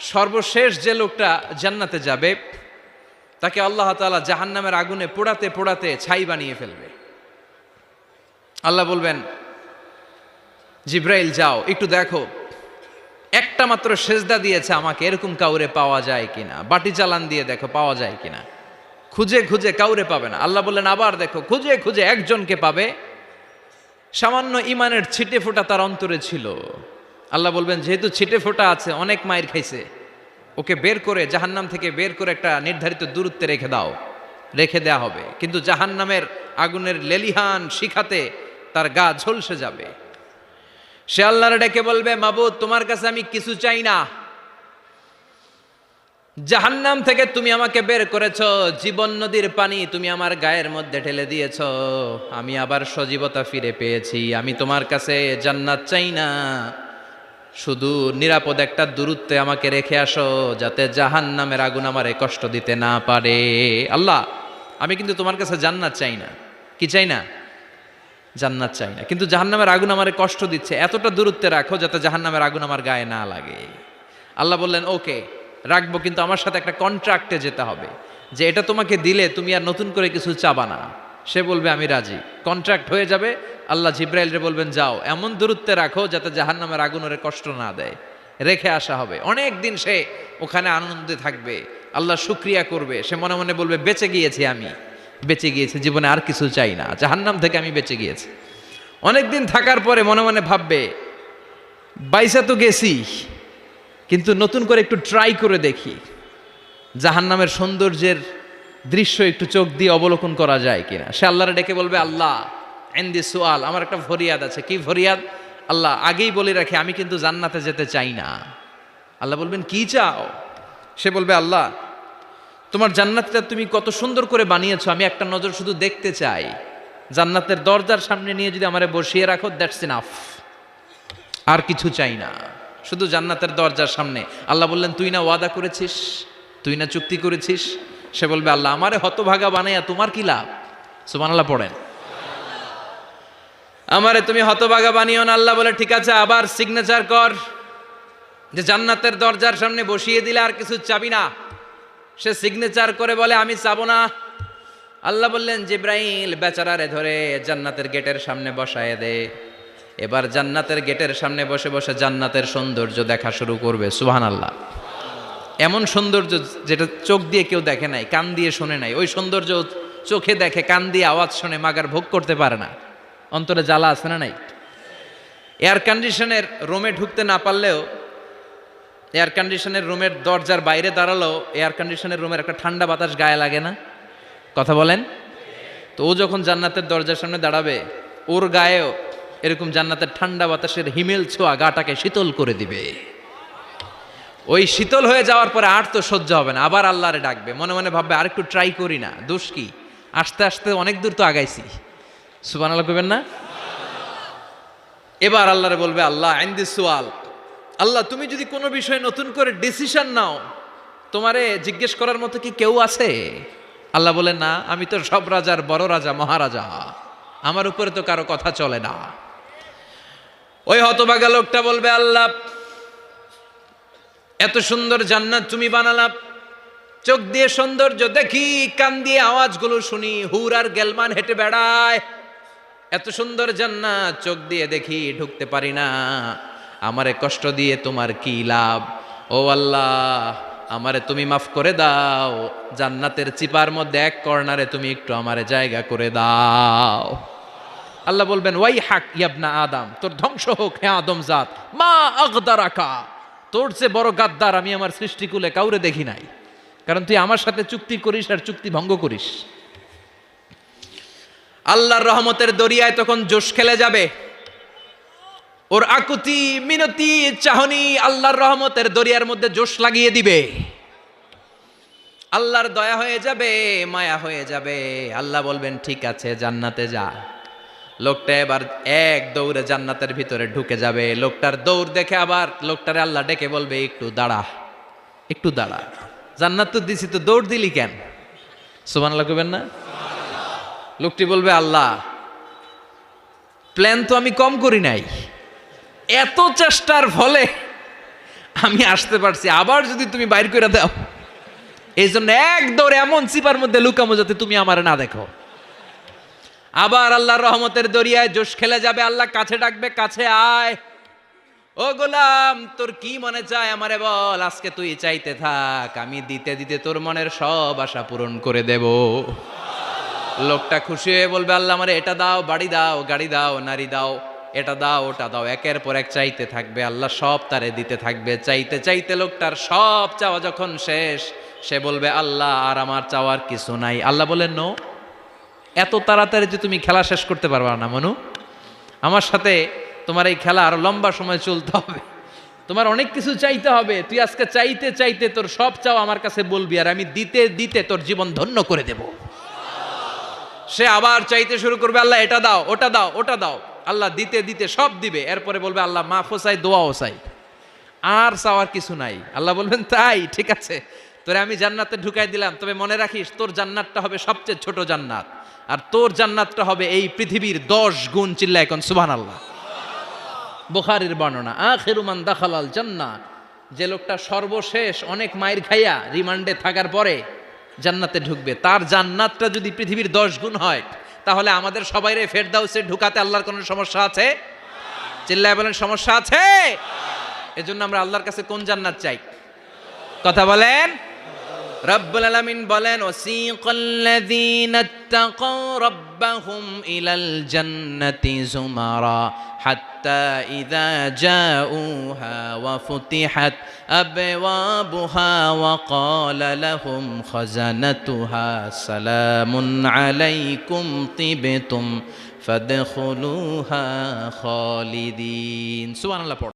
সর্বশেষ যে লোকটা জান্নাতে যাবে তাকে আল্লাহ তাআলা জাহান্নামের আগুনে পোড়াতে পোড়াতে ছাই বানিয়ে ফেলবে। আল্লাহ বলবেন, জিব্রাইল যাও একটু দেখো, একটা মাত্র সেজদা দিয়েছে আমাকে, এরকম কাউরে পাওয়া যায় কিনা। বাটি চালান দিয়ে দেখো পাওয়া যায় কিনা। খুঁজে খুঁজে কাউরে পাবে না। আল্লাহ বললেন আবার দেখো, খুঁজে খুঁজে একজনকে পাবে, সামান্য ইমানের ছিটে ফোঁটা তার অন্তরে ছিল। আল্লাহ বলবেন যেহেতু ছিটে ফোঁটা আছে, অনেক মায়ের খাইছে, ওকে বের করে জাহান্নাম থেকে বের করে একটা নির্ধারিত দূরত্বে রেখে দাও। রেখে দেয়া হবে, কিন্তু জাহান্নামের আগুনের লেলিহান শিখাতে তার গা ঝলসে যাবে। সে আল্লাহর ডেকে বলবে, মাবুদ তোমার কাছে আমি কিছু চাই না, জাহান্নাম থেকে তুমি আমাকে বের করেছো, জীবন নদীর পানি তুমি আমার গায়ের মধ্যে ঢেলে দিয়েছো, আমি আবার সজীবতা ফিরে পেয়েছি। আমি তোমার কাছে জান্নাত চাই না, শুধু নিরাপদ একটা দূরত্বে আমাকে রেখে আসো, যাতে জাহান্নামের আগুন আমারে কষ্ট দিতে না পারে। আল্লাহ আমি কিন্তু তোমার কাছে জান্নাত চাই না। কি চাই না? জান্নাত চাই না, কিন্তু জাহান্নামের আগুন আমারে কষ্ট দিচ্ছে, এতটা দূরত্বে রাখো যাতে জাহান্নামের আগুন আমার গায়ে না লাগে। আল্লাহ বললেন ওকে রাখবো, কিন্তু আমার সাথে একটা কন্ট্রাক্টে যেতে হবে, যে এটা তোমাকে দিলে তুমি আর নতুন করে কিছু চাবা না। সে বলবে আমি রাজি, কন্ট্রাক্ট হয়ে যাবে। আল্লাহ জিব্রাইলরে বলবেন যাও এমন দূরত্বে রাখো যাতে জাহান্নামের আগুন ওরে কষ্ট না দেয়। রেখে আসা হবে, অনেক দিন সে ওখানে আনন্দে থাকবে, আল্লাহ শুকরিয়া করবে। সে মনে মনে বলবে বেঁচে গিয়েছি, আমি বেঁচে গিয়েছি, জীবনে আর কিছু চাই না, জাহান্নাম থেকে আমি বেঁচে গিয়েছি। অনেকদিন থাকার পরে মনে মনে ভাববে বাইসা তো গেছি, কিন্তু নতুন করে একটু ট্রাই করে দেখি, জাহান্নামের সৌন্দর্যের দৃশ্য একটু চোখ দিয়ে অবলোকন করা যায় কিনা। সে আল্লাহরে ডেকে বলবে, আল্লাহ ইনদি সুআল, আমার একটা ফরিয়াদ আছে। কি ফরিয়াদ? আল্লাহ আগেই বলে রাখি আমি কিন্তু জান্নাতে যেতে চাই না। আল্লাহ বলবেন কি চাও? সে বলবে আল্লাহ তোমার জান্নাতটা তুমি কত সুন্দর করে বানিয়েছো, আমি একটা নজর শুধু দেখতে চাই। জান্নাতের দরজার সামনে নিয়ে যদি আমারে বসিয়ে রাখো, দ্যাটস ইনাফ, আর কিছু চাই না, শুধু জান্নাতের দরজার সামনে। আল্লাহ বললেন তুই না ওয়াদা করেছিস, তুই না চুক্তি করেছিস। সে বলবে আল্লাহ আমারে হতভাগা বানাইয়া তোমার কি লাভ? সুবহানাল্লাহ পড়েন। আমারে তুমি হতভাগা বানিও না। আল্লাহ বলে ঠিক আছে, আবার সিগনেচার কর যে জান্নাতের দরজার সামনে বসিয়ে দিলে আর কিছু চাবি না। সে সিগনেচার করে বলে আমি চাবো না। আল্লাহ বললেন জিব্রাইল বেচারারে ধরে জান্নাতের গেটের সামনে বসায় দে। এবার জান্নাতের গেটের সামনে বসে বসে জান্নাতের সৌন্দর্য দেখা শুরু করবে। সুবহানাল্লাহ। এমন সৌন্দর্য যেটা চোখ দিয়ে কেউ দেখে নাই, কান দিয়ে শোনে নাই। ওই সৌন্দর্য চোখে দেখে, কান দিয়ে আওয়াজ শোনে, মাগার ভোগ করতে পারে না। অন্তরে জ্বালা আছে না নাই? এয়ার কন্ডিশনের রুমে ঢুকতে না পারলেও, এয়ার কন্ডিশনের রুমের দরজার বাইরে দাঁড়ালো, এয়ার কন্ডিশনের রুমের একটা ঠান্ডা বাতাস গায়ে লাগে না? কথা বলেন তো। ও যখন জান্নাতের দরজার সামনে দাঁড়াবে, ওর গায়েও এরকম জান্নাতের ঠান্ডা বাতাসের হিমেল ছোঁয়া গাটাকে শীতল করে দিবে। ওই শীতল হয়ে যাওয়ার পরে আর তো সহ্য হবে না, আবার আল্লাহরে ডাকবে। মনে মনে ভাববে আর একটু ট্রাই করি না, দোষ কি, আস্তে আস্তে অনেক দূর তো আগাইছি। সুবহানাল্লাহ কইবেন না? এবার আল্লাহরে বলবে আল্লাহ ইনদি সুআল, আল্লাহ তুমি যদি কোনো বিষয়ে নতুন করে ডিসিশন নাও, তোমারে জিজ্ঞেস করার মতো কি কেউ আছে? আল্লাহ বলে না, আমি তো সব রাজার বড় রাজা, মহারাজা, আমার উপরে তো কারো কথা চলে না। ওই হতভাগা লোকটা বলবে আল্লাহ এত সুন্দর জান্নাত তুমি বানালা, চোখ দিয়ে সৌন্দর্য দেখি, কান দিয়ে আওয়াজগুলো শুনি, হুর আর গেলমান হেঁটে বেড়ায়, এত সুন্দর জান্নাত চোখ দিয়ে দেখি, ঢুকতে পারি না, আমারে কষ্ট দিয়ে তোমার কি লাভ? ও আল্লাহ আমারে তুমি মাফ করে দাও, জান্নাতের চিপার মধ্যে এক কর্নারে তুমি একটু আমারে জায়গা করে দাও। আল্লাহ বলবেন ওয়াই হাক ইয়াবনা আদম, তোর ধ্বংস হোক হে আদম জাত, মা আগদারাকা, তোর চেয়ে বড় গাদ্দার আমি আমার সৃষ্টিকুলে কাউরে দেখি নাই, কারণ তুই আমার সাথে চুক্তি করিস আর চুক্তি ভঙ্গ করিস। আল্লাহর রহমতের দরিয়ায় তখন জোশ খেলে যাবে, ওর আকুতি মিনতি চাহনি আল্লাহর রহমতের দরিয়ার মধ্যে জোশ লাগিয়ে দিবে। আল্লাহর দয়া হয়ে যাবে, মায়া হয়ে যাবে। আল্লাহ বলবেন ঠিক আছে জান্নাতে যা। লোকটা এবার এক দৌড়ে জান্নাতের ভিতরে ঢুকে যাবে। লোকটার দৌড় দেখে আবার লোকটারে আল্লাহ ডেকে বলবে একটু দাঁড়া, একটু দাঁড়া, জান্নাত তো দিছি, তো দৌড় দিলি কেন? সুবহানাল্লাহ কইবেন না? লোকটি বলবে আল্লাহ প্ল্যান তো আমি কম করি নাই, এত চেষ্টার ফলে আমি আসতে পারছি, আবার যদি তুমি বাইর করে দাও, এই জন্য এক দৌড়ে এমন চিপার মধ্যে লুকামো যাতে তুমি আমার না দেখো। আবার আল্লাহর রহমতের দরিয়ায় জোশ খেলে যাবে, আল্লাহ কাছে ডাকবে, কাছে আয়, ও গোলাম তোর কি মনে চায় আমারে বল, আজকে তুই চাইতে থাক, আমি দিতে দিতে তোর মনের সব আশা পূরণ করে দেব। লোকটা খুশি হয়ে বলবে, আল্লাহ আমারে এটা দাও, বাড়ি দাও, গাড়ি দাও, নারী দাও, এটা দাও, ওটা দাও, একের পর এক চাইতে থাকবে, আল্লাহ সব তারে দিতে থাকবে। চাইতে চাইতে লোকটার সব চাওয়া যখন শেষ, সে বলবে, আল্লাহ আর আমার চাওয়ার কিছু নাই। আল্লাহ বলেন, নো, এত তাড়াতাড়ি যে তুমি খেলা শেষ করতে পারবা না মনু, আমার সাথে তোমার এই খেলা আরো লম্বা সময় চলতে হবে, তোমার অনেক কিছু চাইতে হবে। তুই আজকে চাইতে চাইতে তোর সব চাও আমার কাছে বলবি, আর আমি দিতে দিতে তোর জীবন ধন্য করে দেব। সে আবার চাইতে শুরু করবে, আল্লাহ এটা দাও, ওটা দাও, ওটা দাও, আল্লাহ দিতে দিতে সব দিবে। এরপরে বলবে, আল্লাহ মাফও চাই, দোয়াও চাই, আর চাওয়ার কিছু নাই। আল্লাহ বলবেন, তাই ঠিক আছে, তোরে আমি জান্নাতে ঢুকাই দিলাম, তবে মনে রাখিস তোর জান্নাতটা হবে সবচেয়ে ছোট জান্নাত, আর তোর জান্নাতটা হবে এই পৃথিবীর 10 গুণ। চিল্লায় এখন সুবহানাল্লাহ। বুখারীর বর্ণনা, আখিরু মান দাখালাল জান্নাহ, যে লোকটা সর্বশেষ অনেক মাইর খাইয়া রিমান্ডে থাকার পরে জান্নাতে ঢুকবে, তার জান্নাতটা যদি পৃথিবীর 10 গুণ হয়, তাহলে আমাদের সবাইরে ফেরদাউসে ঢুকাতে আল্লাহর কোনো সমস্যা আছে? চিল্লায় বলেন, সমস্যা আছে? এজন্য আমরা আল্লাহর কাছে কোন জান্নাত চাই? কথা বলেন। রব্বুল আলামিন বলেন, ওয়াসিকাল্লাযীনা ইত্তাকাও রাব্বাহুম ইলাল জান্নাতি যুমারা হাত্তা ইযা জাউহা ওয়া ফুতিহাত আবওয়াবুহা ওয়া ক্বালা লাহুম খাজানাতুহা সালামুন আলাইকুম তিবতুম ফাদখুলুহা খালিদিন। সুবহানাল্লাহ।